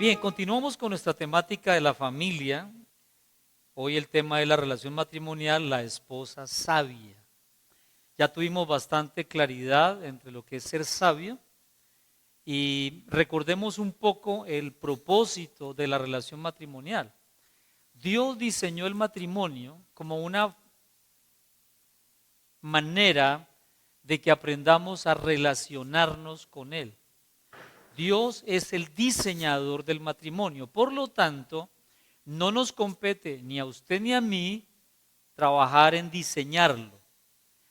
Bien, continuamos con nuestra temática de la familia. Hoy el tema es la relación matrimonial, la esposa sabia. Ya tuvimos bastante claridad entre lo que es ser sabio y recordemos un poco el propósito de la relación matrimonial. Dios diseñó el matrimonio como una manera de que aprendamos a relacionarnos con Él. Dios es el diseñador del matrimonio, por lo tanto, no nos compete ni a usted ni a mí trabajar en diseñarlo.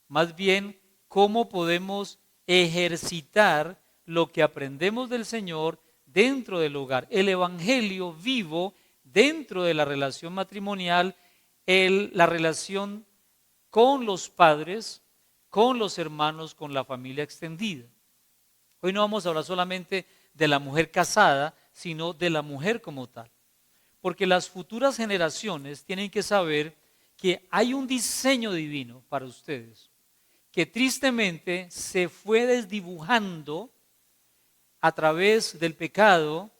Más bien, cómo podemos ejercitar lo que aprendemos del Señor dentro del hogar. El evangelio vivo dentro de la relación matrimonial, la relación con los padres, con los hermanos, con la familia extendida. Hoy no vamos a hablar solamente de la mujer casada, sino de la mujer como tal. Porque las futuras generaciones tienen que saber que hay un diseño divino para ustedes, que tristemente se fue desdibujando a través del pecado,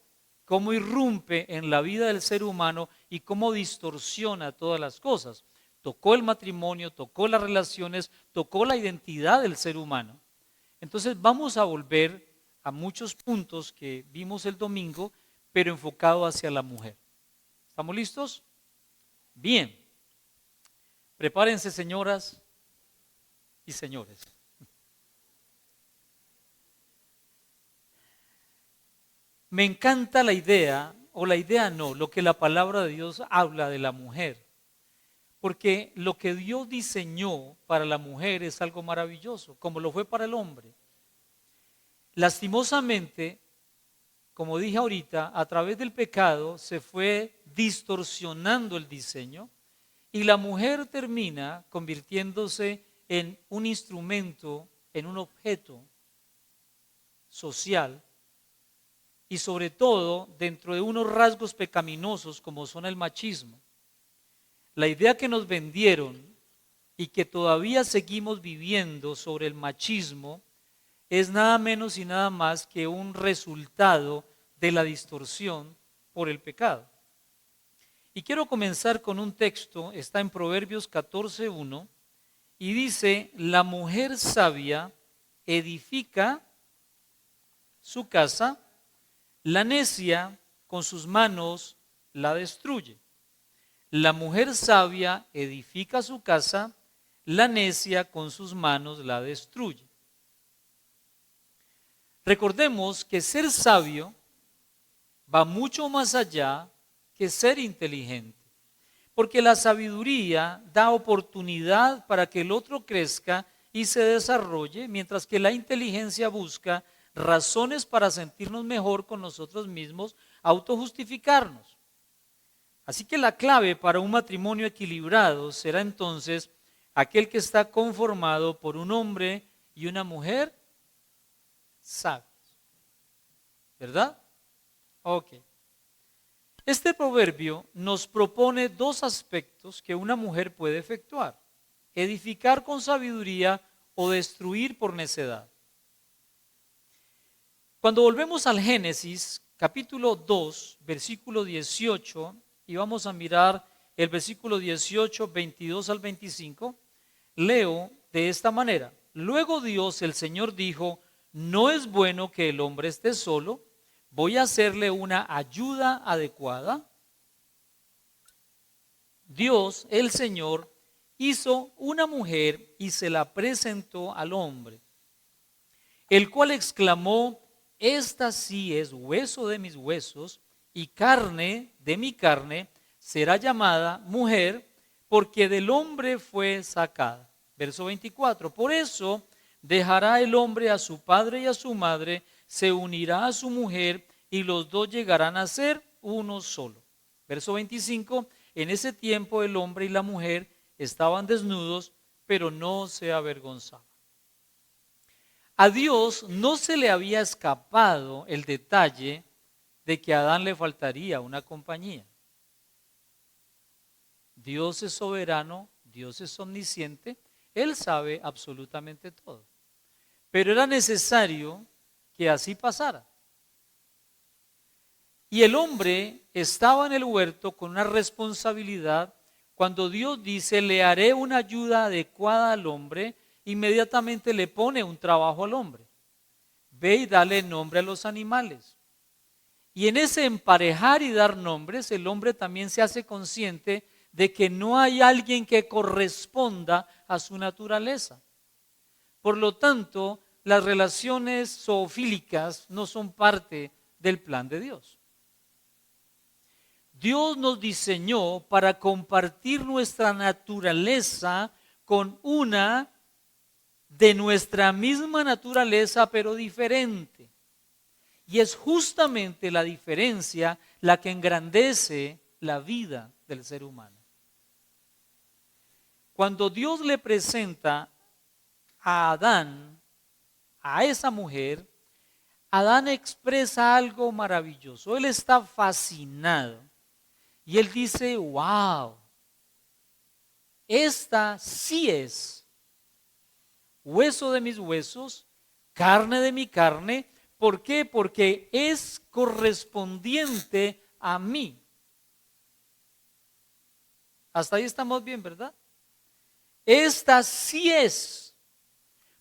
cómo irrumpe en la vida del ser humano y cómo distorsiona todas las cosas. Tocó el matrimonio, tocó las relaciones, tocó la identidad del ser humano. Entonces vamos a volver a muchos puntos que vimos el domingo, pero enfocado hacia la mujer. ¿Estamos listos? Bien. Prepárense, señoras y señores. Me encanta la idea, o la idea no, lo que la palabra de Dios habla de la mujer. Porque lo que Dios diseñó para la mujer es algo maravilloso, como lo fue para el hombre. Lastimosamente, como dije ahorita, a través del pecado se fue distorsionando el diseño y la mujer termina convirtiéndose en un instrumento, en un objeto social y sobre todo dentro de unos rasgos pecaminosos como son el machismo. La idea que nos vendieron y que todavía seguimos viviendo sobre el machismo es nada menos y nada más que un resultado de la distorsión por el pecado. Y quiero comenzar con un texto, está en Proverbios 14:1, y dice: la mujer sabia edifica su casa, la necia con sus manos la destruye. La mujer sabia edifica su casa, la necia con sus manos la destruye. Recordemos que ser sabio va mucho más allá que ser inteligente, porque la sabiduría da oportunidad para que el otro crezca y se desarrolle, mientras que la inteligencia busca razones para sentirnos mejor con nosotros mismos, autojustificarnos. Así que la clave para un matrimonio equilibrado será entonces aquel que está conformado por un hombre y una mujer sabios. ¿Verdad? Ok. Este proverbio nos propone dos aspectos que una mujer puede efectuar: edificar con sabiduría o destruir por necedad. Cuando volvemos al Génesis, capítulo 2, versículo 18, y vamos a mirar el versículo 18, 22 al 25, leo de esta manera: luego Dios, el Señor, dijo: no es bueno que el hombre esté solo, voy a hacerle una ayuda adecuada. Dios, el Señor, hizo una mujer y se la presentó al hombre, el cual exclamó: esta sí es hueso de mis huesos y carne de mi carne, será llamada mujer, porque del hombre fue sacada. Verso 24, por eso dejará el hombre a su padre y a su madre, se unirá a su mujer y los dos llegarán a ser uno solo. Verso 25, en ese tiempo el hombre y la mujer estaban desnudos, pero no se avergonzaban. A Dios no se le había escapado el detalle de que a Adán le faltaría una compañía. Dios es soberano, Dios es omnisciente, Él sabe absolutamente todo. Pero era necesario que así pasara. Y el hombre estaba en el huerto con una responsabilidad. Cuando Dios dice, le haré una ayuda adecuada al hombre, inmediatamente le pone un trabajo al hombre. Ve y dale nombre a los animales. Y en ese emparejar y dar nombres, el hombre también se hace consciente de que no hay alguien que corresponda a su naturaleza. Por lo tanto, las relaciones zoofílicas no son parte del plan de Dios. Dios nos diseñó para compartir nuestra naturaleza con una de nuestra misma naturaleza, pero diferente. Y es justamente la diferencia la que engrandece la vida del ser humano. Cuando Dios le presenta a Adán, a esa mujer, Adán expresa algo maravilloso. Él está fascinado. Y él dice, wow, esta sí es hueso de mis huesos, carne de mi carne. ¿Por qué? Porque es correspondiente a mí. Hasta ahí estamos bien, ¿verdad? Esta sí es,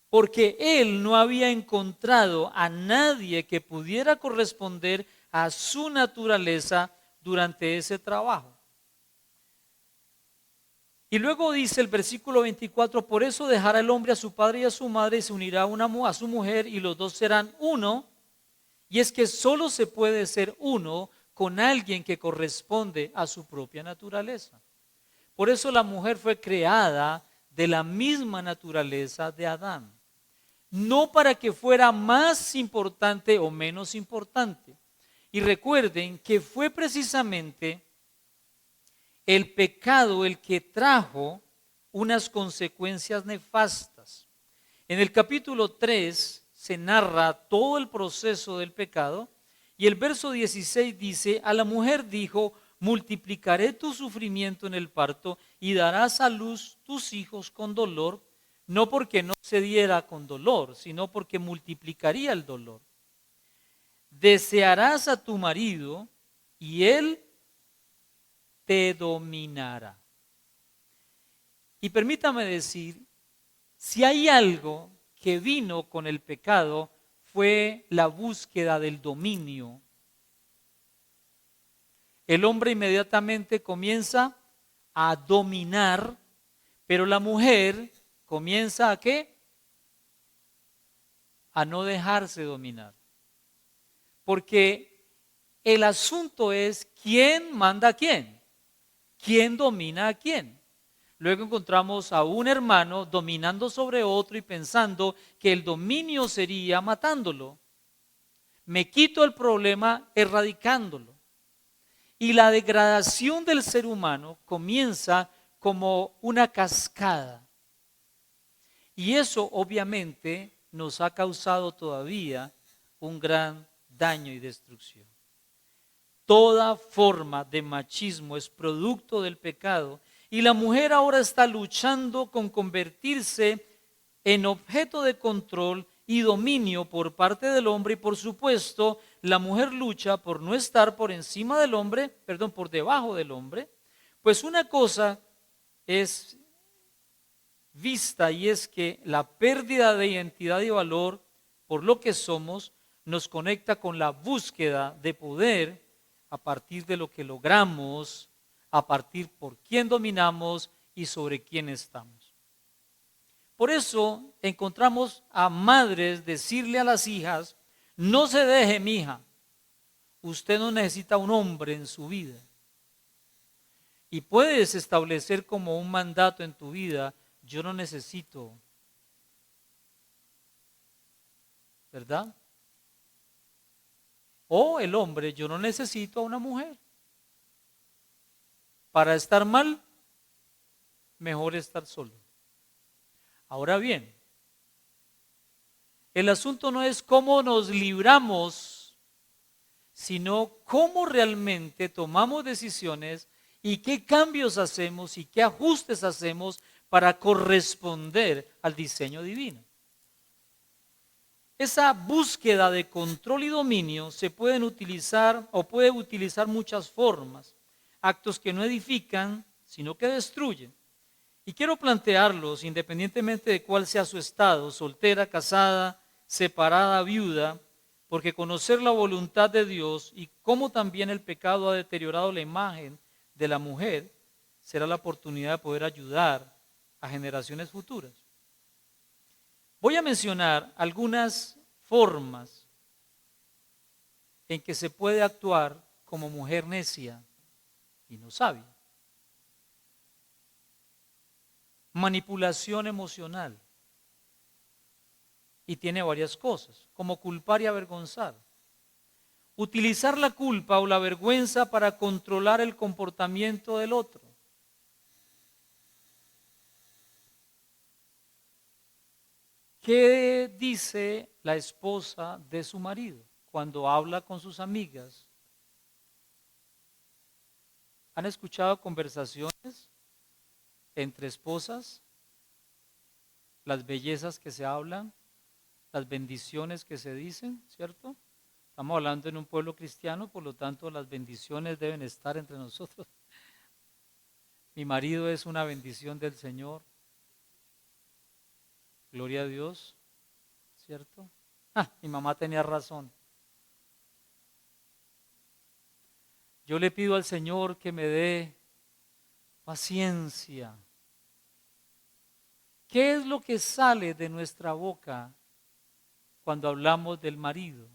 porque él no había encontrado a nadie que pudiera corresponder a su naturaleza durante ese trabajo. Y luego dice el versículo 24, por eso dejará el hombre a su padre y a su madre y se unirá a su mujer y los dos serán uno. Y es que solo se puede ser uno con alguien que corresponde a su propia naturaleza. Por eso la mujer fue creada de la misma naturaleza de Adán. No para que fuera más importante o menos importante. Y recuerden que fue precisamente el pecado el que trajo unas consecuencias nefastas. En el capítulo 3 se narra todo el proceso del pecado y el verso 16 dice, a la mujer dijo, multiplicaré tu sufrimiento en el parto y darás a luz tus hijos con dolor, no porque no se diera con dolor, sino porque multiplicaría el dolor. Desearás a tu marido y él te dominará. Y permítame decir, si hay algo que vino con el pecado, fue la búsqueda del dominio. El hombre inmediatamente comienza a dominar, pero la mujer comienza a ¿qué? A no dejarse dominar. Porque el asunto es quién manda a quién, quién domina a quién. Luego encontramos a un hermano dominando sobre otro y pensando que el dominio sería matándolo. Me quito el problema erradicándolo. Y la degradación del ser humano comienza como una cascada. Y eso obviamente nos ha causado todavía un gran daño y destrucción. Toda forma de machismo es producto del pecado y la mujer ahora está luchando con convertirse en objeto de control y dominio por parte del hombre y por supuesto la mujer lucha por no estar por encima del hombre, por debajo del hombre, pues una cosa es vista y es que la pérdida de identidad y valor por lo que somos nos conecta con la búsqueda de poder a partir de lo que logramos, a partir por quién dominamos y sobre quién estamos. Por eso encontramos a madres decirle a las hijas, no se deje, mija, usted no necesita un hombre en su vida. Y puedes establecer como un mandato en tu vida, yo no necesito, ¿verdad? O el hombre, yo no necesito a una mujer. Para estar mal, mejor estar solo. Ahora bien, el asunto no es cómo nos libramos, sino cómo realmente tomamos decisiones y qué cambios hacemos y qué ajustes hacemos para corresponder al diseño divino. Esa búsqueda de control y dominio se pueden utilizar o puede utilizar muchas formas. Actos que no edifican, sino que destruyen. Y quiero plantearlos independientemente de cuál sea su estado, soltera, casada, separada, viuda, porque conocer la voluntad de Dios y cómo también el pecado ha deteriorado la imagen de la mujer será la oportunidad de poder ayudar a generaciones futuras. Voy a mencionar algunas formas en que se puede actuar como mujer necia y no sabia. Manipulación emocional. Y tiene varias cosas, como culpar y avergonzar. Utilizar la culpa o la vergüenza para controlar el comportamiento del otro. ¿Qué dice la esposa de su marido cuando habla con sus amigas? ¿Han escuchado conversaciones entre esposas? Las bellezas que se hablan, las bendiciones que se dicen, ¿cierto? Estamos hablando en un pueblo cristiano, por lo tanto las bendiciones deben estar entre nosotros. Mi marido es una bendición del Señor. Gloria a Dios, ¿cierto? Mi mamá tenía razón. Yo le pido al Señor que me dé paciencia. ¿Qué es lo que sale de nuestra boca cuando hablamos del marido?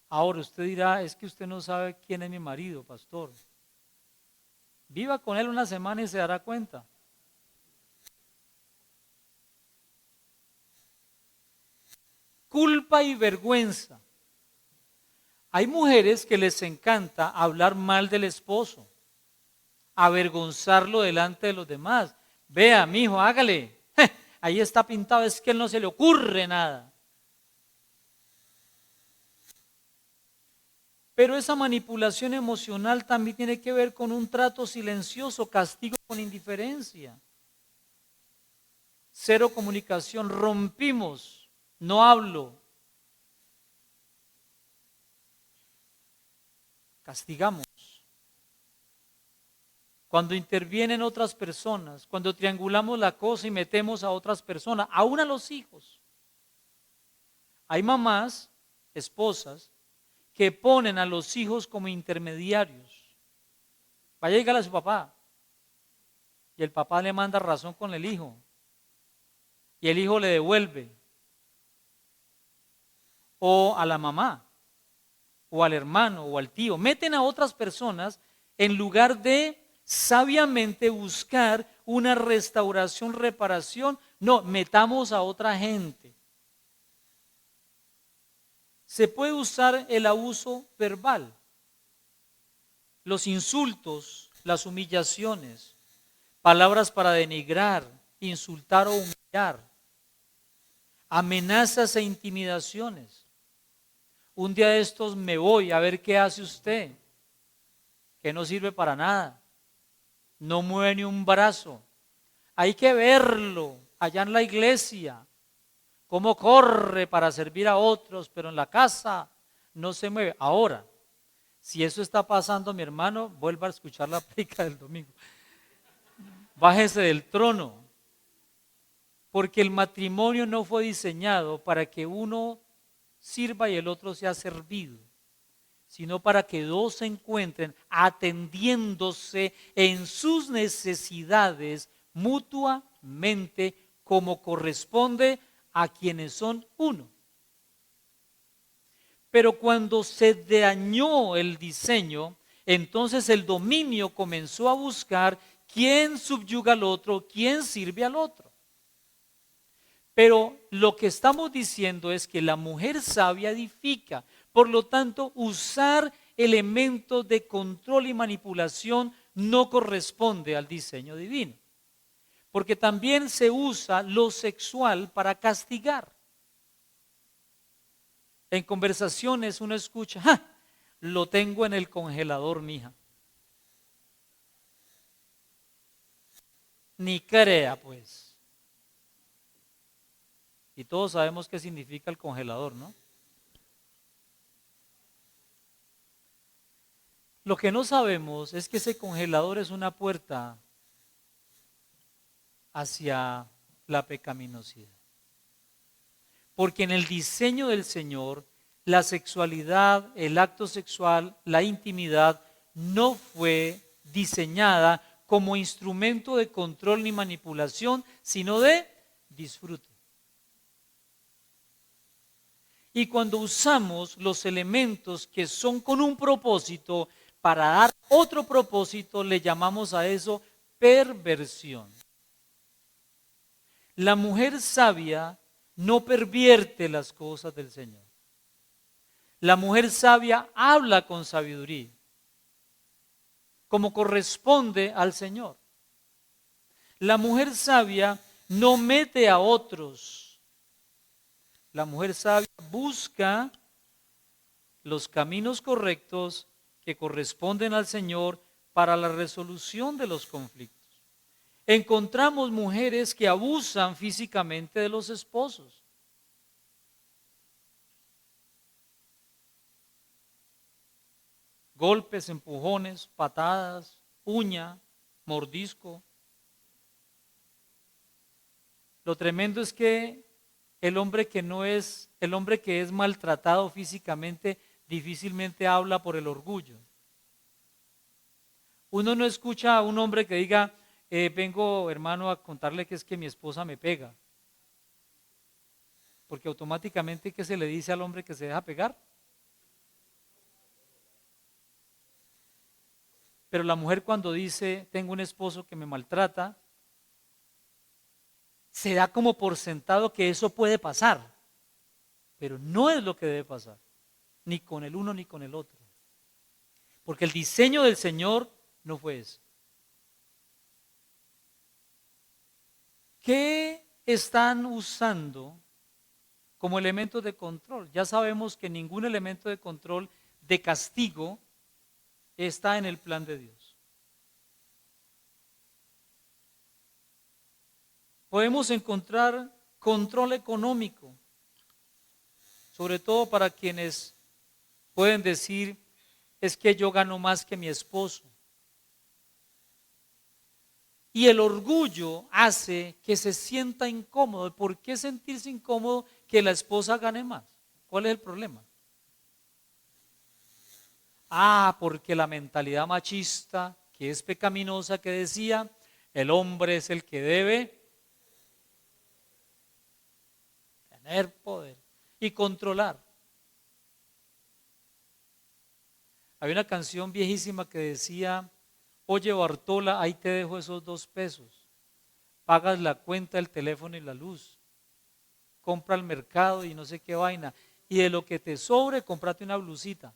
Ahora usted dirá, es que usted no sabe quién es mi marido, pastor. Viva con él una semana y se dará cuenta. Culpa y vergüenza. Hay mujeres que les encanta hablar mal del esposo, avergonzarlo delante de los demás. Vea, mijo, hágale. Ahí está pintado, es que a él no se le ocurre nada. Pero esa manipulación emocional también tiene que ver con un trato silencioso, castigo con indiferencia. Cero comunicación, rompimos, no hablo. Castigamos. Cuando intervienen otras personas, cuando triangulamos la cosa y metemos a otras personas, aún a los hijos. Hay mamás, esposas, que ponen a los hijos como intermediarios. Vaya y dígale a su papá. Y el papá le manda razón con el hijo. Y el hijo le devuelve. O a la mamá, o al hermano, o al tío. Meten a otras personas en lugar de sabiamente buscar una restauración, reparación. No, metamos a otra gente. Se puede usar el abuso verbal, los insultos, las humillaciones, palabras para denigrar, insultar o humillar, amenazas e intimidaciones. Un día de estos me voy a ver qué hace usted, que no sirve para nada, no mueve ni un brazo. Hay que verlo allá en la iglesia, cómo corre para servir a otros, pero en la casa no se mueve. Ahora, si eso está pasando, mi hermano, vuelva a escuchar la prédica del domingo. Bájese del trono, porque el matrimonio no fue diseñado para que uno sirva y el otro sea servido, sino para que dos se encuentren atendiéndose en sus necesidades mutuamente como corresponde a quienes son uno. Pero cuando se dañó el diseño, entonces el dominio comenzó a buscar quién subyuga al otro, quién sirve al otro. Pero lo que estamos diciendo es que la mujer sabia edifica. Por lo tanto, usar elementos de control y manipulación no corresponde al diseño divino. Porque también se usa lo sexual para castigar. En conversaciones uno escucha, ¡ja! Lo tengo en el congelador, mija. Ni crea, pues. Y todos sabemos qué significa el congelador, ¿no? Lo que no sabemos es que ese congelador es una puerta hacia la pecaminosidad. Porque en el diseño del Señor, la sexualidad, el acto sexual, la intimidad, no fue diseñada como instrumento de control ni manipulación, sino de disfrute. Y cuando usamos los elementos que son con un propósito para dar otro propósito, le llamamos a eso perversión. La mujer sabia no pervierte las cosas del Señor. La mujer sabia habla con sabiduría, como corresponde al Señor. La mujer sabia no mete a otros. La mujer sabia busca los caminos correctos que corresponden al Señor para la resolución de los conflictos. Encontramos mujeres que abusan físicamente de los esposos. Golpes, empujones, patadas, uña, mordisco. Lo tremendo es que el hombre que es maltratado físicamente difícilmente habla por el orgullo. Uno no escucha a un hombre que diga, vengo hermano a contarle que es que mi esposa me pega. Porque automáticamente, ¿qué se le dice al hombre que se deja pegar? Pero la mujer cuando dice, tengo un esposo que me maltrata, se da como por sentado que eso puede pasar, pero no es lo que debe pasar, ni con el uno ni con el otro. Porque el diseño del Señor no fue eso. ¿Qué están usando como elementos de control? Ya sabemos que ningún elemento de control de castigo está en el plan de Dios. Podemos encontrar control económico, sobre todo para quienes pueden decir, es que yo gano más que mi esposo. Y el orgullo hace que se sienta incómodo. ¿Por qué sentirse incómodo que la esposa gane más? ¿Cuál es el problema? Porque la mentalidad machista, que es pecaminosa, que decía, el hombre es el que debe tener poder y controlar. Había una canción viejísima que decía, oye Bartola, ahí te dejo esos 2 pesos, pagas la cuenta, el teléfono y la luz, compra al mercado y no sé qué vaina, y de lo que te sobre, cómprate una blusita.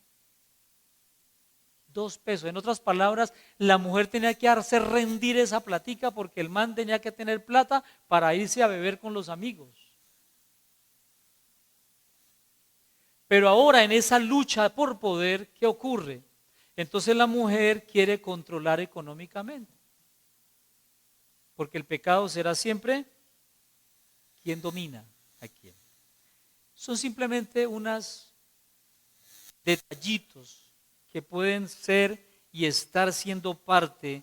2 pesos. En otras palabras, la mujer tenía que hacer rendir esa platica porque el man tenía que tener plata para irse a beber con los amigos. Pero ahora en esa lucha por poder, ¿qué ocurre? Entonces la mujer quiere controlar económicamente. Porque el pecado será siempre quien domina a quién. Son simplemente unos detallitos que pueden ser y estar siendo parte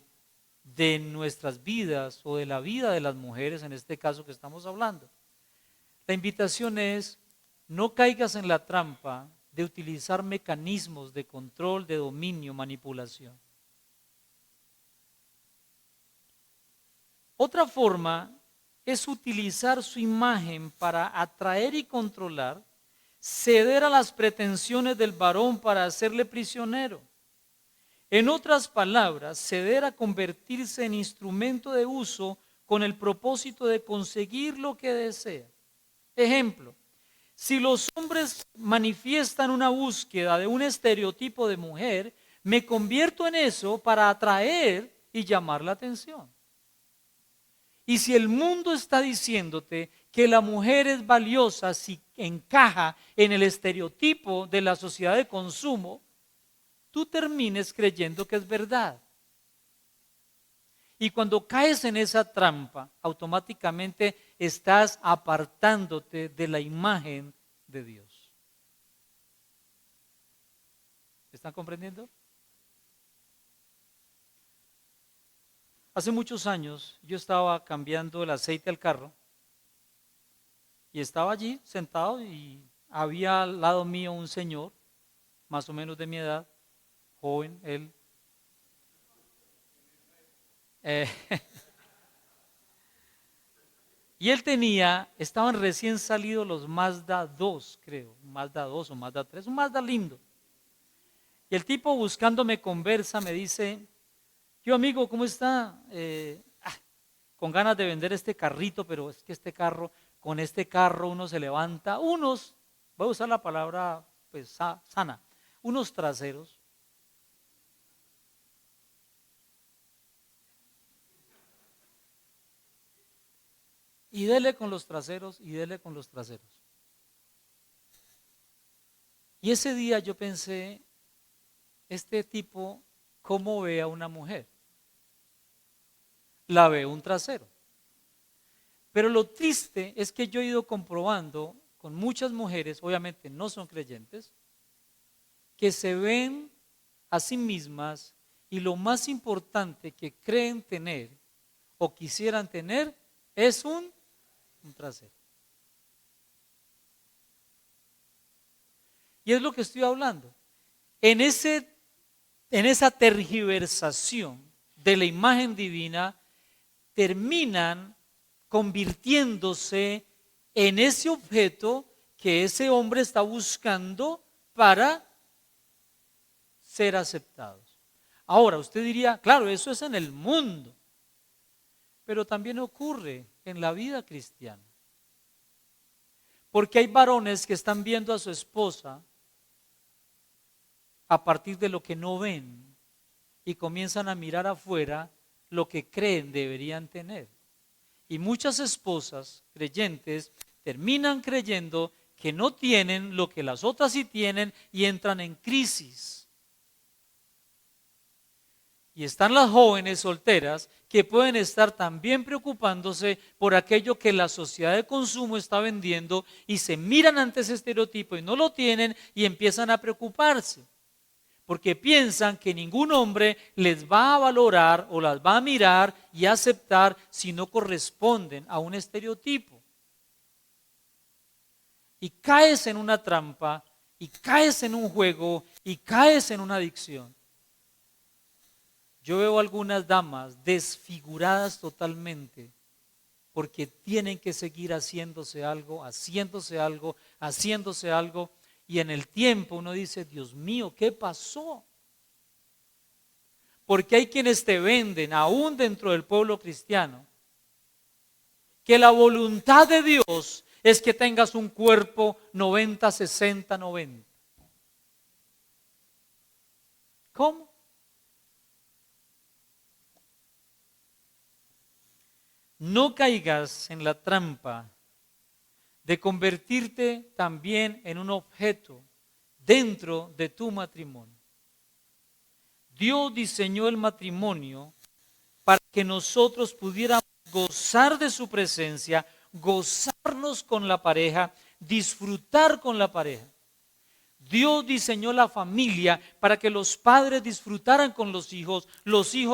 de nuestras vidas o de la vida de las mujeres, en este caso que estamos hablando. La invitación es, no caigas en la trampa de utilizar mecanismos de control, de dominio, manipulación. Otra forma es utilizar su imagen para atraer y controlar, ceder a las pretensiones del varón para hacerle prisionero. En otras palabras, ceder a convertirse en instrumento de uso con el propósito de conseguir lo que desea. Ejemplo, si los hombres manifiestan una búsqueda de un estereotipo de mujer, me convierto en eso para atraer y llamar la atención. Y si el mundo está diciéndote que la mujer es valiosa si encaja en el estereotipo de la sociedad de consumo, tú termines creyendo que es verdad. Y cuando caes en esa trampa, automáticamente estás apartándote de la imagen de Dios. ¿Están comprendiendo? Hace muchos años yo estaba cambiando el aceite del carro y estaba allí sentado y había al lado mío un señor, más o menos de mi edad, joven, él. eh, y él estaban recién salidos los Mazda 2, creo, Mazda 2 o Mazda 3, un Mazda lindo. Y el tipo buscándome conversa me dice, yo amigo, ¿cómo está? Con ganas de vender este carrito, pero es que con este carro uno se levanta, voy a usar la palabra pues sana, unos traseros. Y dele con los traseros y dele con los traseros. Y ese día yo pensé, este tipo, ¿cómo ve a una mujer? La ve un trasero. Pero lo triste es que yo he ido comprobando con muchas mujeres, obviamente no son creyentes, que se ven a sí mismas y lo más importante que creen tener o quisieran tener es un trasero. Y es lo que estoy hablando. En esa tergiversación de la imagen divina, terminan convirtiéndose en ese objeto que ese hombre está buscando para ser aceptados. Ahora, usted diría, claro, eso es en el mundo, pero también ocurre en la vida cristiana. Porque hay varones que están viendo a su esposa a partir de lo que no ven y comienzan a mirar afuera lo que creen deberían tener. Y muchas esposas creyentes terminan creyendo que no tienen lo que las otras sí tienen y entran en crisis. Y están las jóvenes solteras que pueden estar también preocupándose por aquello que la sociedad de consumo está vendiendo y se miran ante ese estereotipo y no lo tienen y empiezan a preocuparse. Porque piensan que ningún hombre les va a valorar o las va a mirar y aceptar si no corresponden a un estereotipo. Y caes en una trampa, y caes en un juego, y caes en una adicción. Yo veo algunas damas desfiguradas totalmente porque tienen que seguir haciéndose algo, y en el tiempo uno dice, Dios mío, ¿qué pasó? Porque hay quienes te venden, aún dentro del pueblo cristiano, que la voluntad de Dios es que tengas un cuerpo 90, 60, 90. ¿Cómo? No caigas en la trampa de convertirte también en un objeto dentro de tu matrimonio. Dios diseñó el matrimonio para que nosotros pudiéramos gozar de su presencia, gozarnos con la pareja, disfrutar con la pareja. Dios diseñó la familia para que los padres disfrutaran con los hijos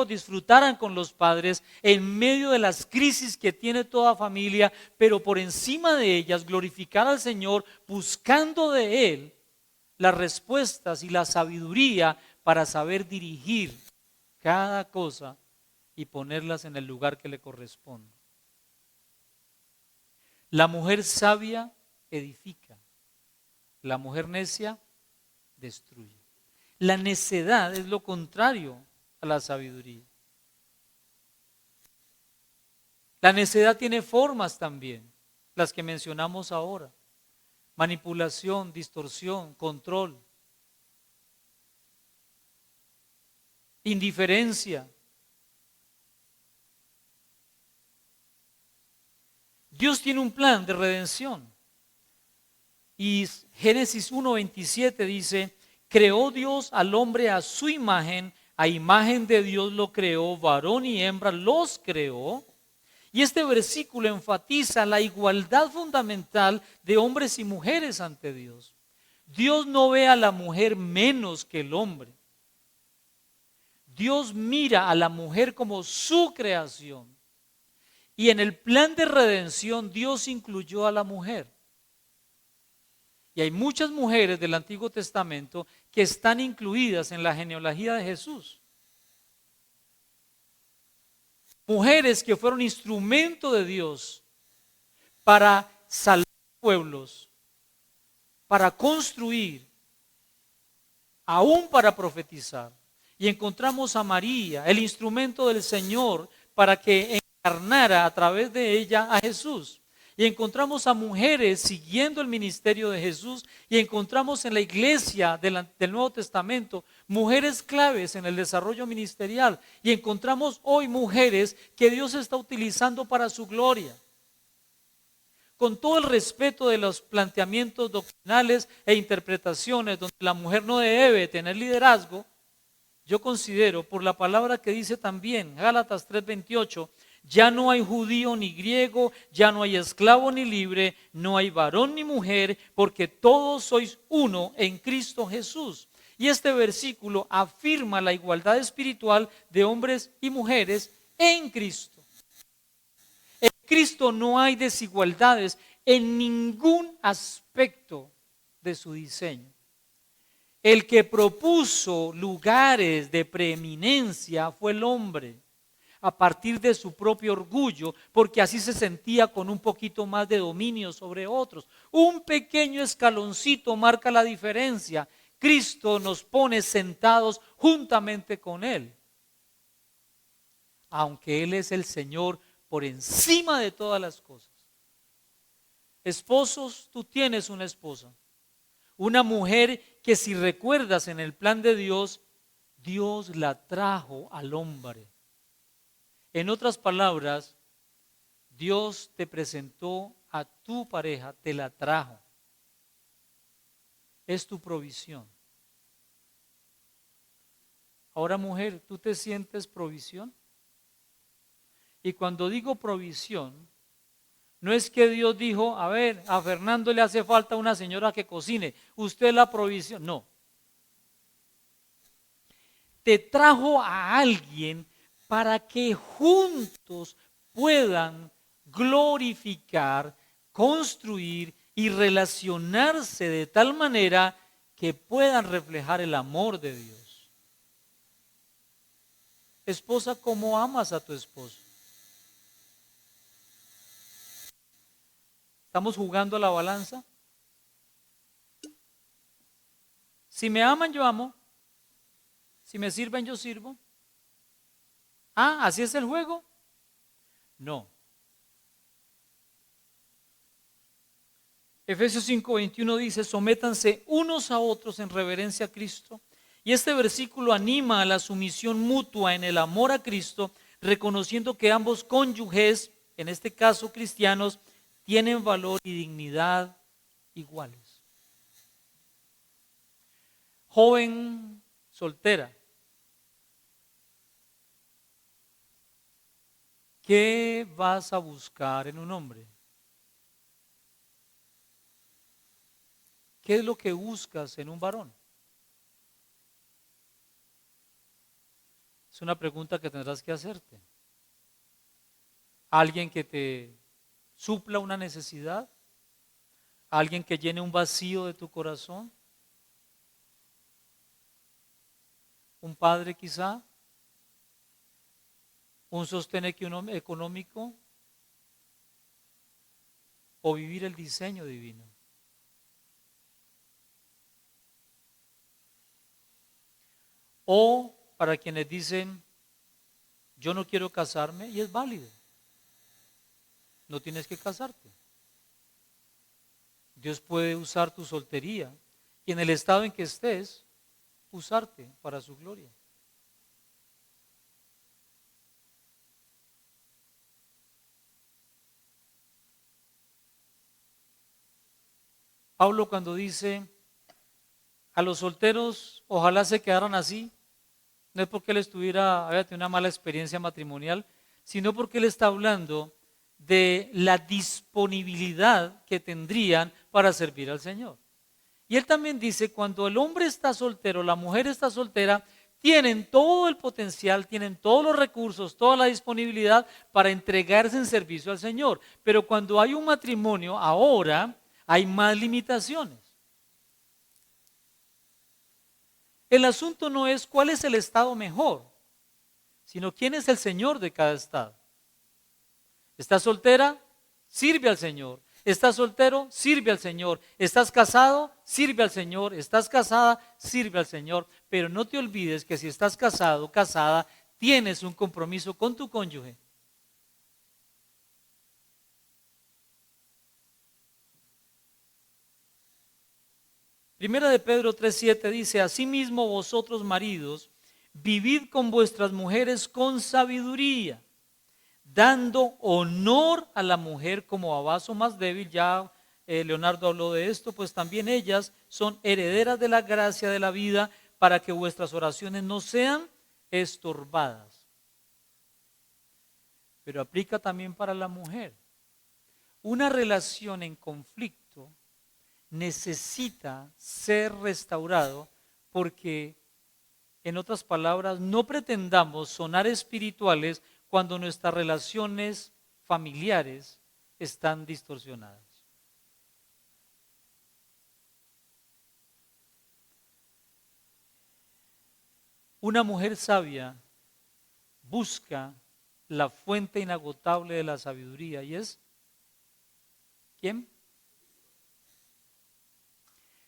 disfrutaran con los padres en medio de las crisis que tiene toda familia, pero por encima de ellas glorificar al Señor buscando de Él las respuestas y la sabiduría para saber dirigir cada cosa y ponerlas en el lugar que le corresponde. La mujer sabia edifica. La mujer necia destruye. La necedad es lo contrario a la sabiduría. La necedad tiene formas también, las que mencionamos ahora. Manipulación, distorsión, control, indiferencia. Dios tiene un plan de redención. Y Génesis 1:27 dice, creó Dios al hombre a su imagen, A imagen de Dios lo creó, varón y hembra los creó. Y este versículo enfatiza la igualdad fundamental de hombres y mujeres ante Dios. Dios no ve a la mujer menos que el hombre. Dios mira a la mujer como su creación. Y en el plan de redención Dios incluyó a la mujer. Y hay muchas mujeres del Antiguo Testamento que están incluidas en la genealogía de Jesús. Mujeres que fueron instrumento de Dios para salvar pueblos, para construir, aún para profetizar. Y encontramos a María, el instrumento del Señor, para que encarnara a través de ella a Jesús. Y encontramos a mujeres siguiendo el ministerio de Jesús, y encontramos en la iglesia del Nuevo Testamento mujeres claves en el desarrollo ministerial, y encontramos hoy mujeres que Dios está utilizando para su gloria. Con todo el respeto de los planteamientos doctrinales e interpretaciones donde la mujer no debe tener liderazgo, yo considero, por la palabra que dice también, Gálatas 3:28, ya no hay judío ni griego, ya no hay esclavo ni libre, no hay varón ni mujer, porque todos sois uno en Cristo Jesús. Y este versículo afirma la igualdad espiritual de hombres y mujeres en Cristo. En Cristo no hay desigualdades en ningún aspecto de su diseño. El que propuso lugares de preeminencia fue el hombre, a partir de su propio orgullo, porque así se sentía con un poquito más de dominio sobre otros. Un pequeño escaloncito marca la diferencia. Cristo nos pone sentados juntamente con Él. Aunque Él es el Señor por encima de todas las cosas. Esposos, tú tienes una esposa. Una mujer que, si recuerdas, en el plan de Dios, Dios la trajo al hombre. En otras palabras, Dios te presentó a tu pareja, te la trajo. Es tu provisión. Ahora, mujer, ¿tú te sientes provisión? Y cuando digo provisión, no es que Dios dijo, a ver, a Fernando le hace falta una señora que cocine, usted es la provisión. No. Te trajo a alguien para que juntos puedan glorificar, construir y relacionarse de tal manera que puedan reflejar el amor de Dios. Esposa, ¿cómo amas a tu esposo? ¿Estamos jugando a la balanza? Si me aman, yo amo. Si me sirven, yo sirvo. Ah, ¿así es el juego? No. Efesios 5:21 dice, sométanse unos a otros en reverencia a Cristo. Y este versículo anima a la sumisión mutua en el amor a Cristo, reconociendo que ambos cónyuges, en este caso cristianos, tienen valor y dignidad iguales. Joven soltera, ¿qué vas a buscar en un hombre? ¿Qué es lo que buscas en un varón? Es una pregunta que tendrás que hacerte. ¿Alguien que te supla una necesidad? ¿Alguien que llene un vacío de tu corazón? ¿Un padre quizá? ¿Un sostén económico? ¿O vivir el diseño divino? O para quienes dicen, yo no quiero casarme, y es válido. No tienes que casarte. Dios puede usar tu soltería y en el estado en que estés, usarte para su gloria. Pablo, cuando dice a los solteros, ojalá se quedaran así, No es porque él había tenido una mala experiencia matrimonial, sino porque él está hablando de la disponibilidad que tendrían para servir al Señor. Y él también dice, cuando el hombre está soltero, la mujer está soltera, tienen todo el potencial, tienen todos los recursos, toda la disponibilidad para entregarse en servicio al Señor. Pero cuando hay un matrimonio, ahora hay más limitaciones. El asunto no es cuál es el estado mejor, sino quién es el Señor de cada estado. ¿Estás soltera? Sirve al Señor. ¿Estás soltero? Sirve al Señor. ¿Estás casado? Sirve al Señor. ¿Estás casada? Sirve al Señor. Pero no te olvides que si estás casado, casada, tienes un compromiso con tu cónyuge. Primera de Pedro 3:7 dice, asimismo vosotros maridos, vivid con vuestras mujeres con sabiduría, dando honor a la mujer como a vaso más débil. Ya Leonardo habló de esto, pues también ellas son herederas de la gracia de la vida, para que vuestras oraciones no sean estorbadas. Pero aplica también para la mujer. Una relación en conflicto necesita ser restaurado porque, en otras palabras, no pretendamos sonar espirituales cuando nuestras relaciones familiares están distorsionadas. Una mujer sabia busca la fuente inagotable de la sabiduría, y es ¿quién?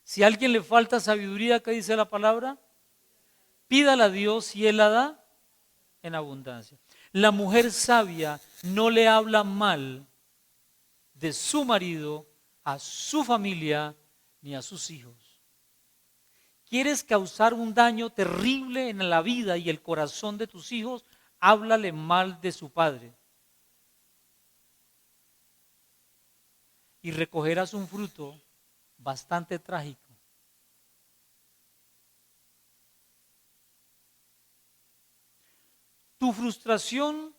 Si a alguien le falta sabiduría, ¿qué dice la palabra? Pídala a Dios y Él la da en abundancia. La mujer sabia no le habla mal de su marido, a su familia, ni a sus hijos. ¿Quieres causar un daño terrible en la vida y el corazón de tus hijos? Háblale mal de su padre. Y recogerás un fruto bastante trágico. Tu frustración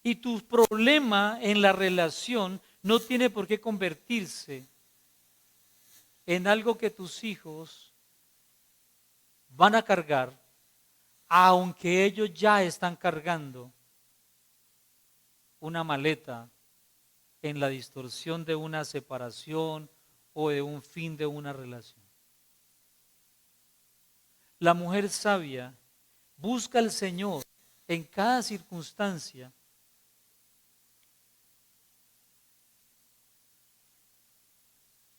y tu problema en la relación no tiene por qué convertirse en algo que tus hijos van a cargar, aunque ellos ya están cargando una maleta en la distorsión de una separación o de un fin de una relación. La mujer sabia busca al Señor en cada circunstancia.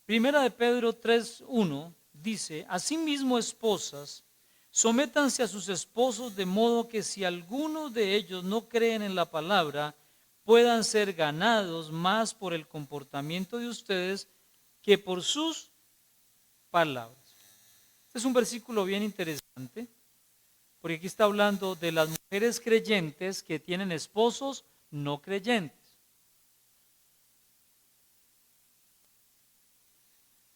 Primera de Pedro 3:1 dice, asimismo esposas, sométanse a sus esposos de modo que si algunos de ellos no creen en la palabra, puedan ser ganados más por el comportamiento de ustedes que por sus palabras. Este es un versículo bien interesante, porque aquí está hablando de las mujeres creyentes que tienen esposos no creyentes.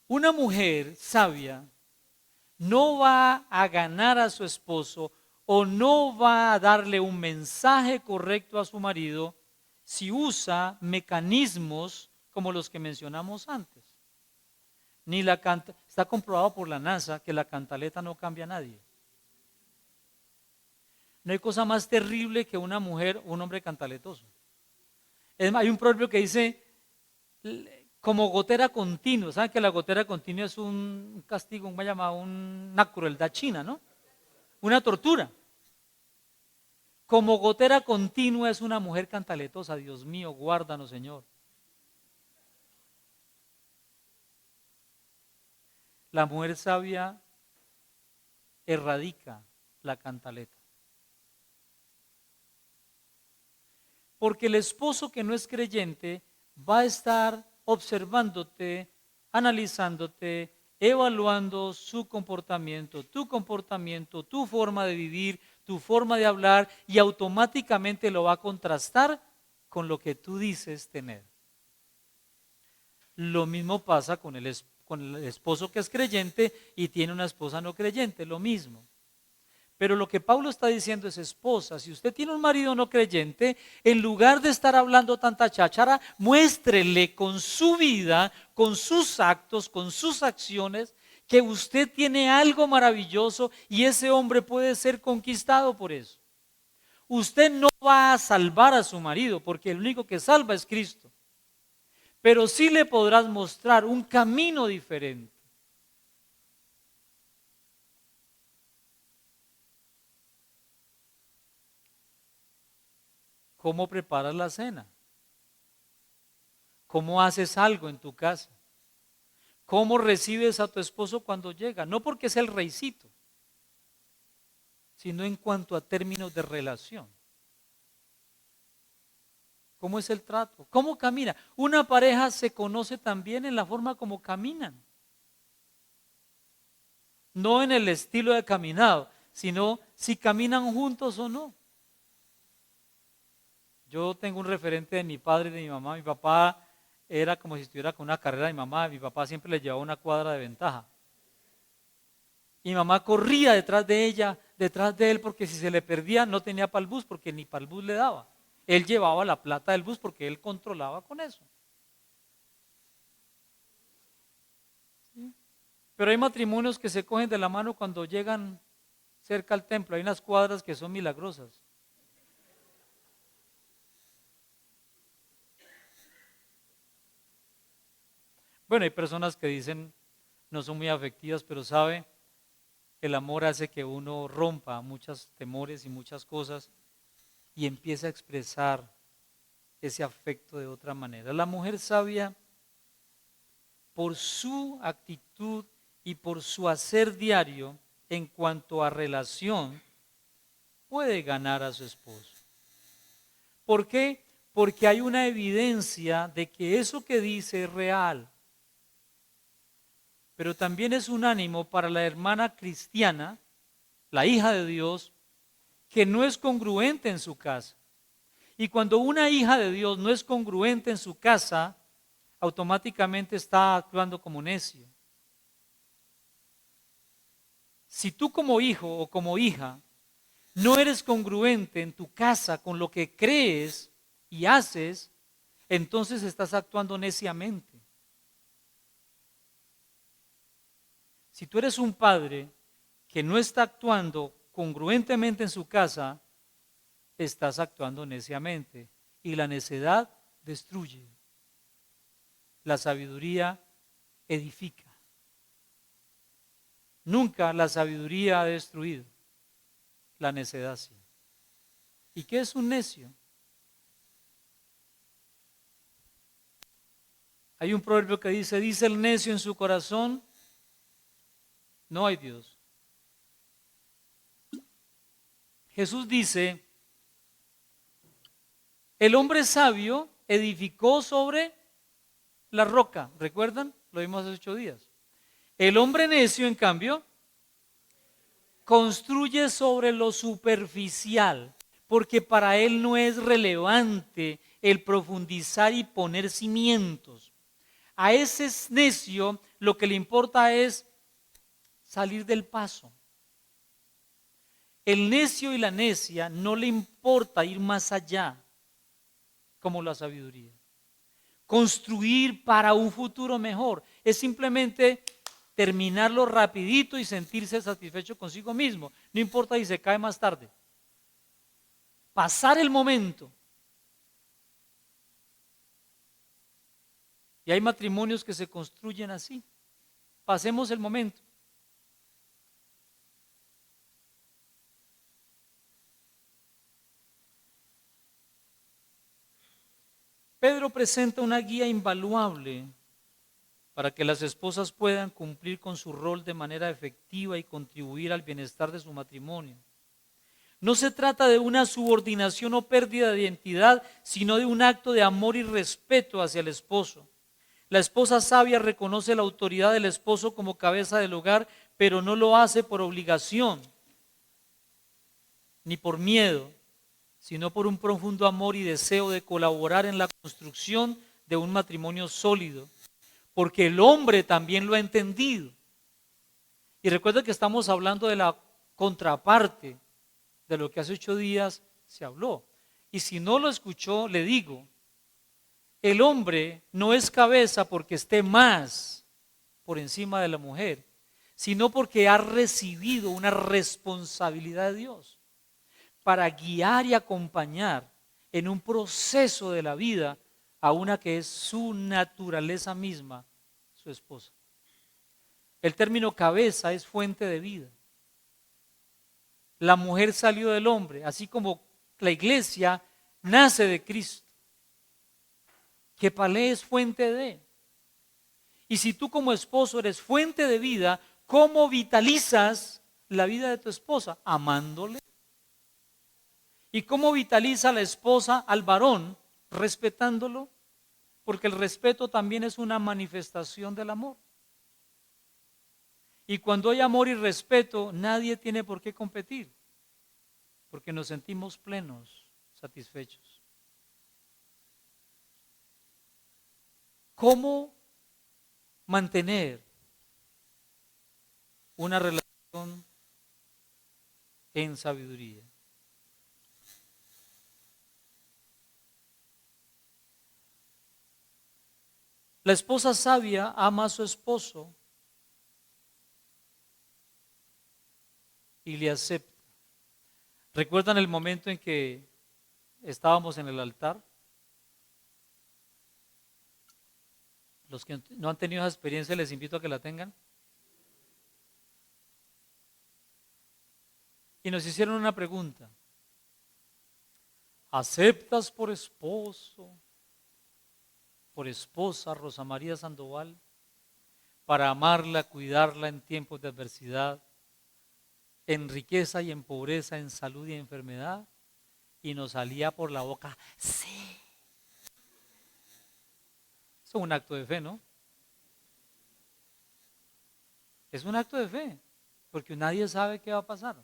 Una mujer sabia no va a ganar a su esposo o no va a darle un mensaje correcto a su marido si usa mecanismos como los que mencionamos antes. Está comprobado por la NASA que la cantaleta no cambia a nadie. No hay cosa más terrible que una mujer o un hombre cantaletoso. Hay un proverbio que dice, como gotera continua. ¿Saben que la gotera continua es un castigo, una crueldad china, ¿no? Una tortura. Como gotera continua es una mujer cantaletosa. Dios mío, guárdanos, Señor. La mujer sabia erradica la cantaleta. Porque el esposo que no es creyente va a estar observándote, analizándote, evaluando su comportamiento, tu forma de vivir, tu forma de hablar, y automáticamente lo va a contrastar con lo que tú dices tener. Lo mismo pasa con el esposo que es creyente y tiene una esposa no creyente, lo mismo. Pero lo que Pablo está diciendo es, esposa, si usted tiene un marido no creyente, en lugar de estar hablando tanta cháchara, muéstrele con su vida, con sus actos, con sus acciones, que usted tiene algo maravilloso y ese hombre puede ser conquistado por eso. Usted no va a salvar a su marido, porque el único que salva es Cristo. Pero sí le podrás mostrar un camino diferente. ¿Cómo preparas la cena? ¿Cómo haces algo en tu casa? ¿Cómo recibes a tu esposo cuando llega? No porque es el reycito, sino en cuanto a términos de relación. ¿Cómo es el trato? ¿Cómo camina? Una pareja se conoce también en la forma como caminan. No en el estilo de caminado, sino si caminan juntos o no. Yo tengo un referente de mi padre y de mi mamá. Mi papá era como si estuviera con una carrera de mi mamá. Mi papá siempre le llevaba una cuadra de ventaja. Y mi mamá corría detrás de ella, detrás de él, porque si se le perdía no tenía para el bus, porque ni para el bus le daba. Él llevaba la plata del bus porque él controlaba con eso. ¿Sí? Pero hay matrimonios que se cogen de la mano cuando llegan cerca al templo. Hay unas cuadras que son milagrosas. Bueno, hay personas que dicen no son muy afectivas, pero sabe, el amor hace que uno rompa muchos temores y muchas cosas y empiece a expresar ese afecto de otra manera. La mujer sabia, por su actitud y por su hacer diario en cuanto a relación, puede ganar a su esposo. ¿Por qué? Porque hay una evidencia de que eso que dice es real. Pero también es un ánimo para la hermana cristiana, la hija de Dios, que no es congruente en su casa. Y cuando una hija de Dios no es congruente en su casa, automáticamente está actuando como necio. Si tú como hijo o como hija no eres congruente en tu casa con lo que crees y haces, entonces estás actuando neciamente. Si tú eres un padre que no está actuando congruentemente en su casa, estás actuando neciamente. Y la necedad destruye. La sabiduría edifica. Nunca la sabiduría ha destruido. La necedad sí. ¿Y qué es un necio? Hay un proverbio que dice el necio en su corazón, no hay Dios. Jesús dice, el hombre sabio edificó sobre la roca. ¿Recuerdan? Lo vimos hace 8 días. El hombre necio, en cambio, construye sobre lo superficial, porque para él no es relevante el profundizar y poner cimientos. A ese necio lo que le importa es salir del paso. El necio y la necia no le importa ir más allá, como la sabiduría. Construir para un futuro mejor es simplemente terminarlo rapidito y sentirse satisfecho consigo mismo. No importa si se cae más tarde. Pasar el momento. Y hay matrimonios que se construyen así. Pasemos el momento. Pedro presenta una guía invaluable para que las esposas puedan cumplir con su rol de manera efectiva y contribuir al bienestar de su matrimonio. No se trata de una subordinación o pérdida de identidad, sino de un acto de amor y respeto hacia el esposo. La esposa sabia reconoce la autoridad del esposo como cabeza del hogar, pero no lo hace por obligación, ni por miedo, sino por un profundo amor y deseo de colaborar en la construcción de un matrimonio sólido, porque el hombre también lo ha entendido. Y recuerda que estamos hablando de la contraparte de lo que hace 8 días se habló. Y si no lo escuchó, le digo, el hombre no es cabeza porque esté más por encima de la mujer, sino porque ha recibido una responsabilidad de Dios para guiar y acompañar en un proceso de la vida a una que es su naturaleza misma, su esposa. El término cabeza es fuente de vida. La mujer salió del hombre, así como la iglesia nace de Cristo. Que Palé es fuente de. Y si tú como esposo eres fuente de vida, ¿cómo vitalizas la vida de tu esposa? Amándole. ¿Y cómo vitaliza la esposa al varón? Respetándolo. Porque el respeto también es una manifestación del amor. Y cuando hay amor y respeto, nadie tiene por qué competir. Porque nos sentimos plenos, satisfechos. ¿Cómo mantener una relación en sabiduría? La esposa sabia ama a su esposo y le acepta. ¿Recuerdan el momento en que estábamos en el altar? Los que no han tenido esa experiencia les invito a que la tengan. Y nos hicieron una pregunta. ¿Aceptas por esposo, por esposa Rosa María Sandoval, para amarla, cuidarla en tiempos de adversidad, en riqueza y en pobreza, en salud y en enfermedad? Y nos salía por la boca, sí. Es un acto de fe, ¿no? Es un acto de fe, porque nadie sabe qué va a pasar.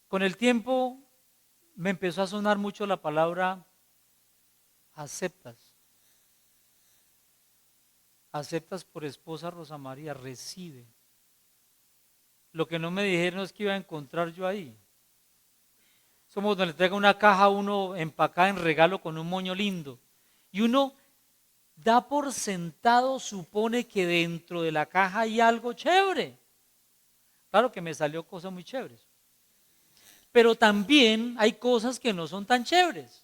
Con el tiempo me empezó a sonar mucho la palabra aceptas. Aceptas por esposa Rosa María, recibe. Lo que no me dijeron es que iba a encontrar yo ahí. Somos donde le traiga una caja a uno empacada en regalo con un moño lindo. Y uno da por sentado, supone que dentro de la caja hay algo chévere. Claro que me salió cosas muy chéveres. Pero también hay cosas que no son tan chéveres.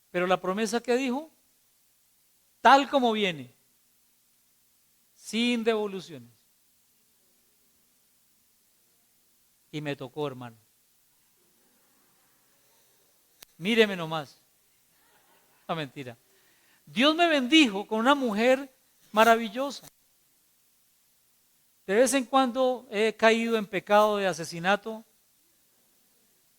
Pero la promesa que dijo, tal como viene, sin devoluciones. Y me tocó, hermano. Míreme nomás. No, mentira. Dios me bendijo con una mujer maravillosa. De vez en cuando he caído en pecado de asesinato,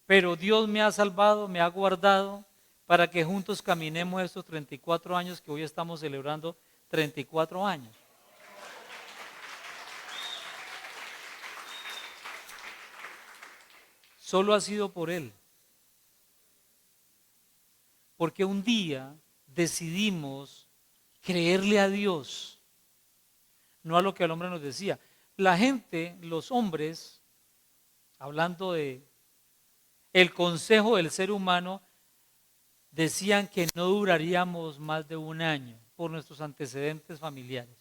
pero Dios me ha salvado, me ha guardado para que juntos caminemos estos 34 años que hoy estamos celebrando 34 años. Solo ha sido por Él. Porque un día decidimos creerle a Dios, no a lo que el hombre nos decía. La gente, los hombres, hablando de el consejo del ser humano, decían que no duraríamos más de un año por nuestros antecedentes familiares.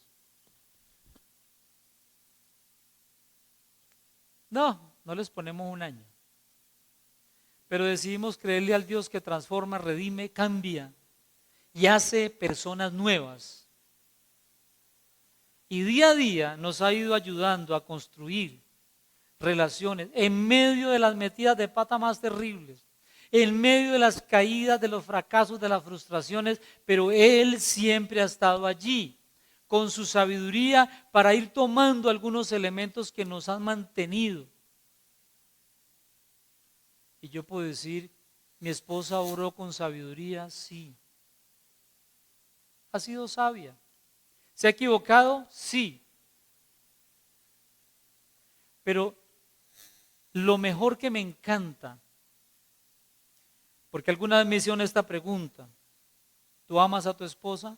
No les ponemos un año. Pero decidimos creerle al Dios que transforma, redime, cambia y hace personas nuevas. Y día a día nos ha ido ayudando a construir relaciones en medio de las metidas de pata más terribles, en medio de las caídas, de los fracasos, de las frustraciones, pero Él siempre ha estado allí con su sabiduría para ir tomando algunos elementos que nos han mantenido. Y yo puedo decir, mi esposa oró con sabiduría, sí. Ha sido sabia. ¿Se ha equivocado? Sí. Pero lo mejor que me encanta, porque alguna vez me hicieron esta pregunta, ¿tú amas a tu esposa?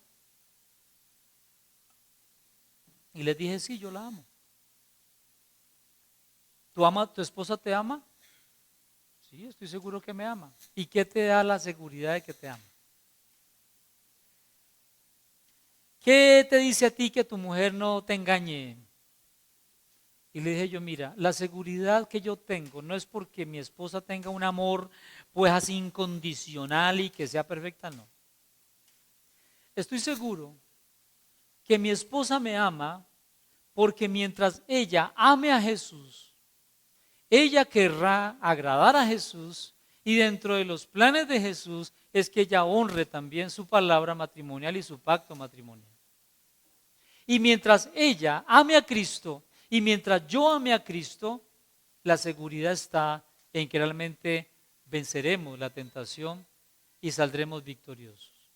Y les dije, sí, yo la amo. ¿Tu esposa te ama? Sí, estoy seguro que me ama. ¿Y qué te da la seguridad de que te ama? ¿Qué te dice a ti que tu mujer no te engañe? Y le dije yo, mira, la seguridad que yo tengo no es porque mi esposa tenga un amor pues así incondicional y que sea perfecta, no. Estoy seguro que mi esposa me ama porque mientras ella ame a Jesús, ella querrá agradar a Jesús y dentro de los planes de Jesús es que ella honre también su palabra matrimonial y su pacto matrimonial. Y mientras ella ame a Cristo y mientras yo ame a Cristo, la seguridad está en que realmente venceremos la tentación y saldremos victoriosos.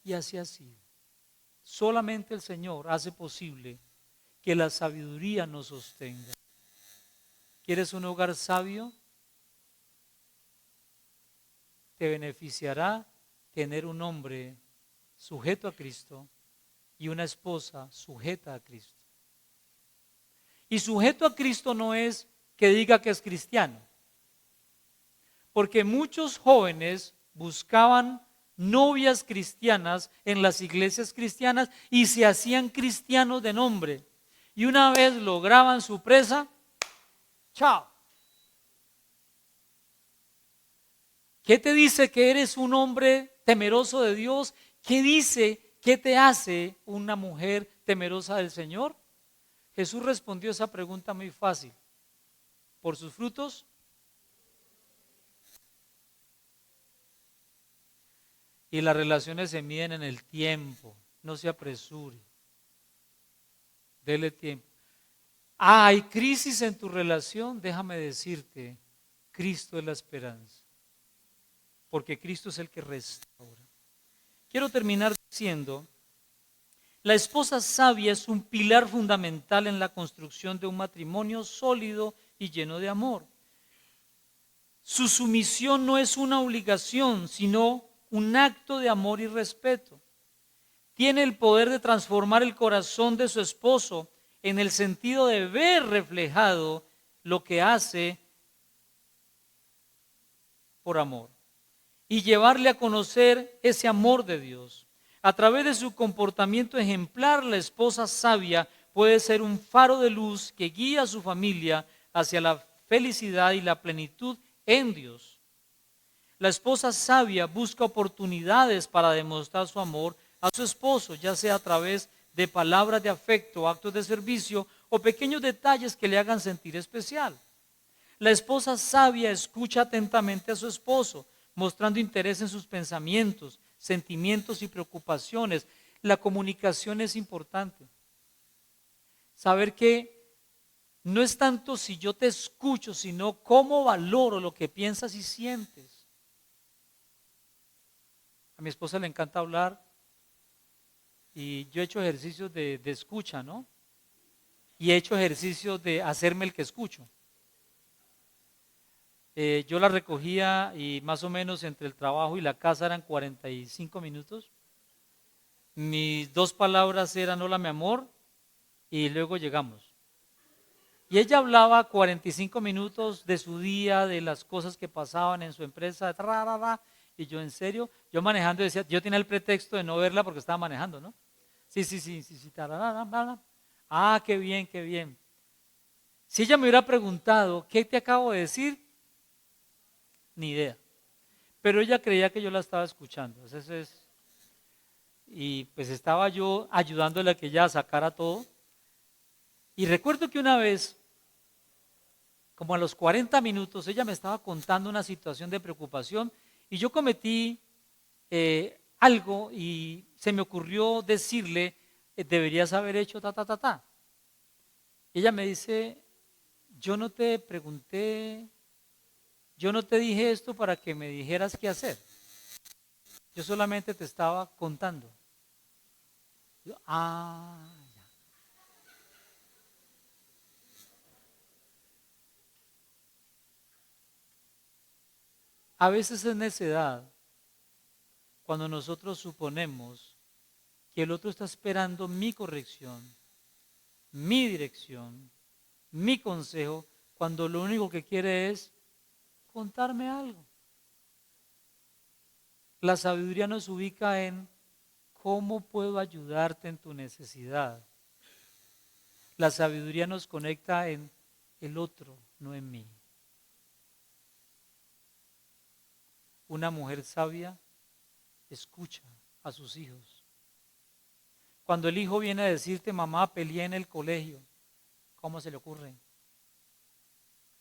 Y así ha sido. Solamente el Señor hace posible que la sabiduría nos sostenga. ¿Quieres un hogar sabio? Te beneficiará tener un hombre sujeto a Cristo y una esposa sujeta a Cristo. Y sujeto a Cristo no es que diga que es cristiano, porque muchos jóvenes buscaban novias cristianas en las iglesias cristianas y se hacían cristianos de nombre. Y una vez lograban su presa, chao. ¿Qué te dice que eres un hombre temeroso de Dios? ¿Qué dice, qué te hace una mujer temerosa del Señor? Jesús respondió esa pregunta muy fácil. ¿Por sus frutos? Y las relaciones se miden en el tiempo. No se apresure. Dele tiempo. Hay crisis en tu relación, déjame decirte, Cristo es la esperanza. Porque Cristo es el que restaura. Quiero terminar diciendo, la esposa sabia es un pilar fundamental en la construcción de un matrimonio sólido y lleno de amor. Su sumisión no es una obligación, sino un acto de amor y respeto. Tiene el poder de transformar el corazón de su esposo en el sentido de ver reflejado lo que hace por amor y llevarle a conocer ese amor de Dios. A través de su comportamiento ejemplar, la esposa sabia puede ser un faro de luz que guía a su familia hacia la felicidad y la plenitud en Dios. La esposa sabia busca oportunidades para demostrar su amor a su esposo, ya sea a través de palabras de afecto, actos de servicio o pequeños detalles que le hagan sentir especial. La esposa sabia escucha atentamente a su esposo, mostrando interés en sus pensamientos, sentimientos y preocupaciones. La comunicación es importante. Saber que no es tanto si yo te escucho, sino cómo valoro lo que piensas y sientes. A mi esposa le encanta hablar y yo he hecho ejercicios de escucha, ¿no? Y he hecho ejercicios de hacerme el que escucho. Yo la recogía y más o menos entre el trabajo y la casa eran 45 minutos. Mis dos palabras eran hola mi amor y luego llegamos. Y ella hablaba 45 minutos de su día, de las cosas que pasaban en su empresa, y yo en serio, yo manejando decía, yo tenía el pretexto de no verla porque estaba manejando, ¿no? Sí, ah, qué bien, qué bien. Si ella me hubiera preguntado, ¿qué te acabo de decir? Ni idea. Pero ella creía que yo la estaba escuchando. Y pues estaba yo ayudándole a que ella sacara todo. Y recuerdo que una vez, como a los 40 minutos, ella me estaba contando una situación de preocupación y yo cometí algo y se me ocurrió decirle, deberías haber hecho ta, ta, ta, ta. Ella me dice, yo no te pregunté, yo no te dije esto para que me dijeras qué hacer. Yo solamente te estaba contando. Yo, ya. A veces es necedad cuando nosotros suponemos que el otro está esperando mi corrección mi dirección, mi consejo, cuando lo único que quiere es contarme algo. La sabiduría nos ubica en cómo puedo ayudarte en tu necesidad. La sabiduría nos conecta en el otro, no en mí. Una mujer sabia escucha a sus hijos. Cuando el hijo viene a decirte, mamá, peleé en el colegio, ¿cómo se le ocurre?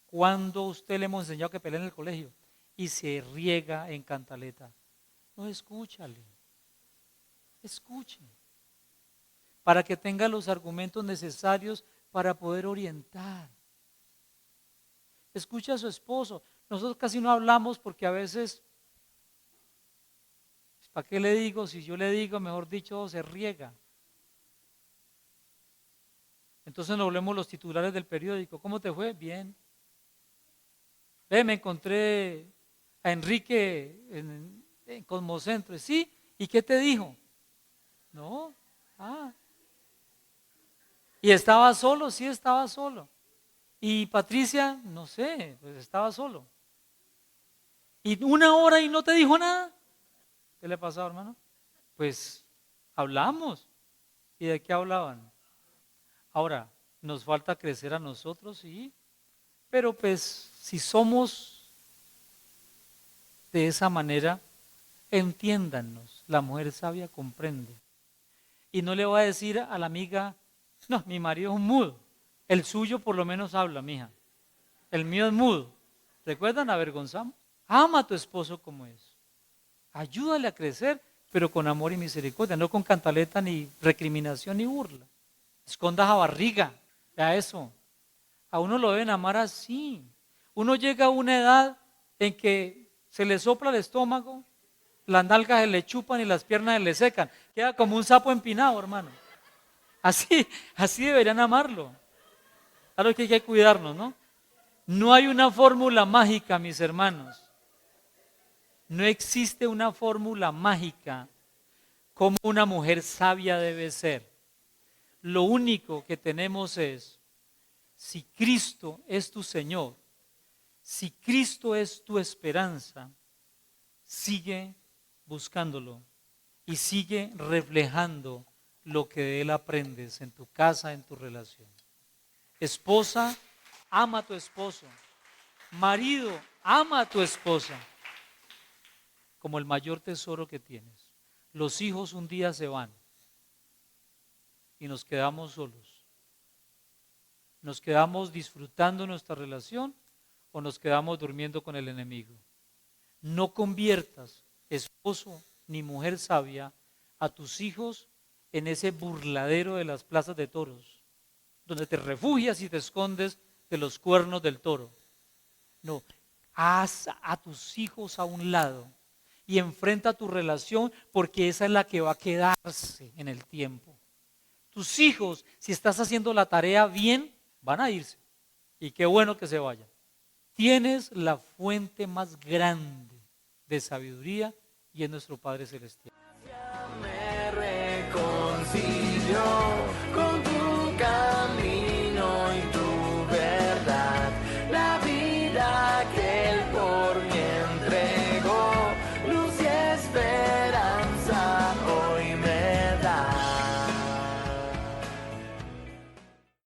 ¿Cuándo usted le hemos enseñado que pelee en el colegio? Y se riega en cantaleta. No, escúchale. Escuche. Para que tenga los argumentos necesarios para poder orientar. Escucha a su esposo. Nosotros casi no hablamos porque a veces, ¿para qué le digo? Si yo le digo, mejor dicho, se riega. Entonces nos volvemos los titulares del periódico. ¿Cómo te fue? Bien. Me encontré a Enrique en Cosmocentro. Sí, ¿y qué te dijo? No. ¿Y estaba solo? Sí, estaba solo. ¿Y Patricia? No sé, pues estaba solo. ¿Y 1 hora y no te dijo nada? ¿Qué le pasó, hermano? Pues hablamos. ¿Y de qué hablaban? Ahora, nos falta crecer a nosotros, sí, pero pues si somos de esa manera, entiéndanos, la mujer sabia comprende. Y no le va a decir a la amiga, no, mi marido es un mudo, el suyo por lo menos habla, mija, el mío es mudo. ¿Recuerdan? Avergonzamos. Ama a tu esposo como es. Ayúdale a crecer, pero con amor y misericordia, no con cantaleta, ni recriminación, ni burla. Esconda esa barriga, vea eso. A uno lo deben amar así. Uno llega a una edad en que se le sopla el estómago, las nalgas se le chupan y las piernas se le secan. Queda como un sapo empinado, hermano. Así deberían amarlo. Claro que hay que cuidarnos, ¿no? No hay una fórmula mágica, mis hermanos. No existe una fórmula mágica como una mujer sabia debe ser. Lo único que tenemos es, si Cristo es tu Señor, si Cristo es tu esperanza, sigue buscándolo y sigue reflejando lo que de Él aprendes en tu casa, en tu relación. Esposa, ama a tu esposo. Marido, ama a tu esposa como el mayor tesoro que tienes. Los hijos un día se van y nos quedamos solos. ¿Nos quedamos disfrutando nuestra relación o nos quedamos durmiendo con el enemigo? No conviertas, esposo ni mujer sabia, a tus hijos en ese burladero de las plazas de toros, donde te refugias y te escondes de los cuernos del toro. No, haz a tus hijos a un lado y enfrenta tu relación, porque esa es la que va a quedarse en el tiempo. Tus hijos, si estás haciendo la tarea bien, van a irse. Y qué bueno que se vayan. Tienes la fuente más grande de sabiduría y es nuestro Padre Celestial. Me reconcilió.